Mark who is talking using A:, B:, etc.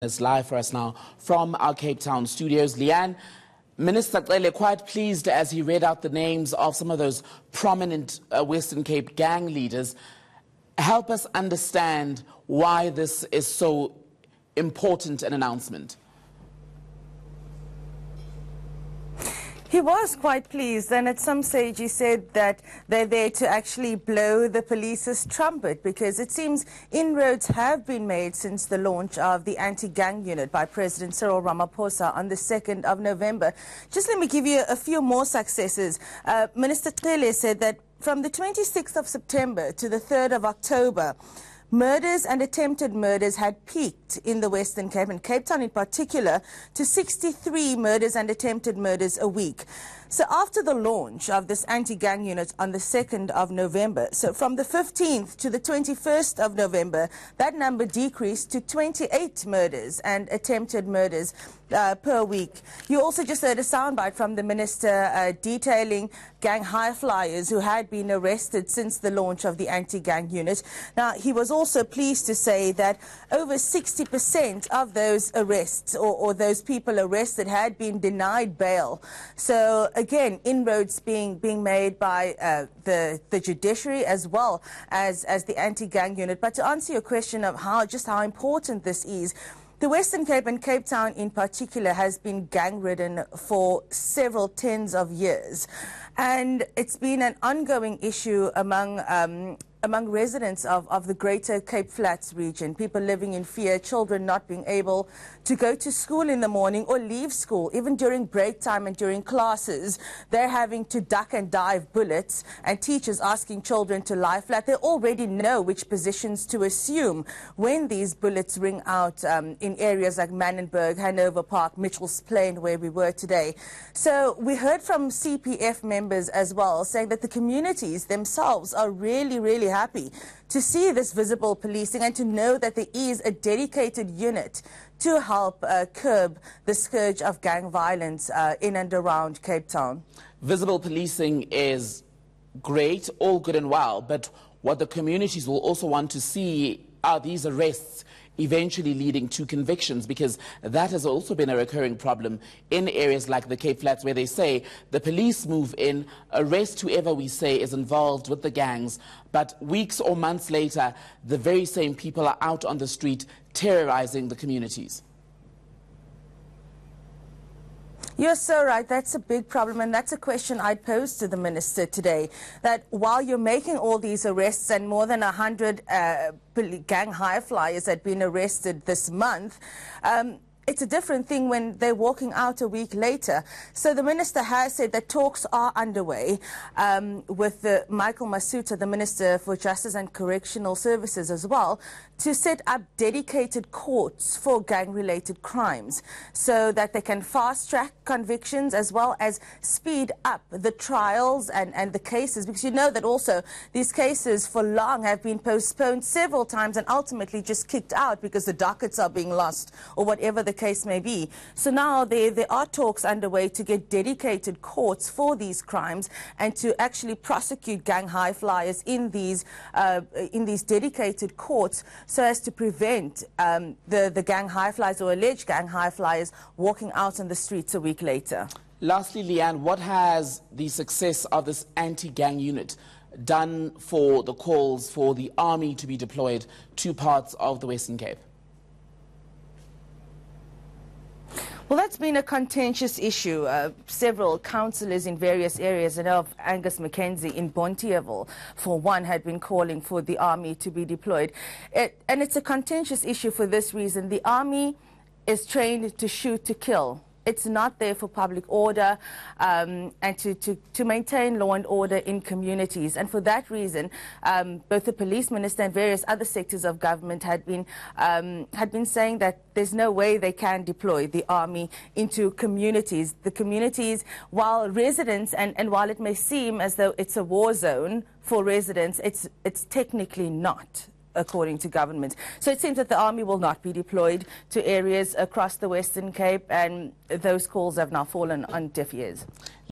A: Is live for us now from our Cape Town studios. Leanne, Minister Cele quite pleased as he read out the names of some of those prominent Western Cape gang leaders. Help us understand why this is so important an announcement.
B: He was quite pleased, and at some stage he said that they're there to actually blow the police's trumpet, because it seems inroads have been made since the launch of the anti-gang unit by President Cyril Ramaphosa on the 2nd of November. Just let me give you a few more successes. Minister Cele said that from the 26th of September to the 3rd of October, murders and attempted murders had peaked in the Western Cape, and Cape Town in particular, to 63 murders and attempted murders a week. So after the launch of this anti-gang unit on the 2nd of November, so from the 15th to the 21st of November, that number decreased to 28 murders and attempted murders per week. You also just heard a soundbite from the minister detailing gang high flyers who had been arrested since the launch of the anti-gang unit. Now, he was also pleased to say that over 60% of those arrests or those people arrested had been denied bail. So again, inroads being made by the judiciary as well as the anti-gang unit. But to answer your question of how important this is, the Western Cape and Cape Town in particular has been gang-ridden for several tens of years. And it's been an ongoing issue among residents of the greater Cape Flats region, people living in fear, children not being able to go to school in the morning or leave school. Even during break time and during classes, they're having to duck and dive bullets, and teachers asking children to lie flat. They already know which positions to assume when these bullets ring out in areas like Manenberg, Hanover Park, Mitchell's Plain, where we were today. So we heard from CPF members as well, saying that the communities themselves are really happy to see this visible policing and to know that there is a dedicated unit to help curb the scourge of gang violence in and around Cape Town.
A: Visible policing is great, all good and well, but what the communities will also want to see are these arrests eventually leading to convictions, because that has also been a recurring problem in areas like the Cape Flats, where they say the police move in, arrest whoever we say is involved with the gangs, but weeks or months later, the very same people are out on the street terrorizing the communities.
B: You're so right. That's a big problem, and that's a question I'd pose to the minister today, that while you're making all these arrests, and more than 100 gang high flyers had been arrested this month, it's a different thing when they're walking out a week later. So the minister has said that talks are underway with Michael Masuta, the Minister for Justice and Correctional Services as well, to set up dedicated courts for gang-related crimes so that they can fast-track convictions as well as speed up the trials and the cases, because you know that also these cases for long have been postponed several times and ultimately just kicked out because the dockets are being lost or whatever the case may be. So now there are talks underway to get dedicated courts for these crimes and to actually prosecute gang high flyers in these dedicated courts, so as to prevent the gang high flyers or alleged gang high flyers walking out on the streets a week later.
A: Lastly, Leanne, what has the success of this anti-gang unit done for the calls for the army to be deployed to parts of the Western Cape?
B: Well, that's been a contentious issue. Several councillors in various areas, and of Angus Mackenzie in Bonteheuwel, for one, had been calling for the army to be deployed. And it's a contentious issue for this reason. The army is trained to shoot to kill. It's not there for public order and to maintain law and order in communities. And for that reason, both the police minister and various other sectors of government had been saying that there's no way they can deploy the army into communities. The communities, while residents, and while it may seem as though it's a war zone for residents, it's technically not, according to government. So it seems that the army will not be deployed to areas across the Western Cape, and those calls have now fallen on deaf ears.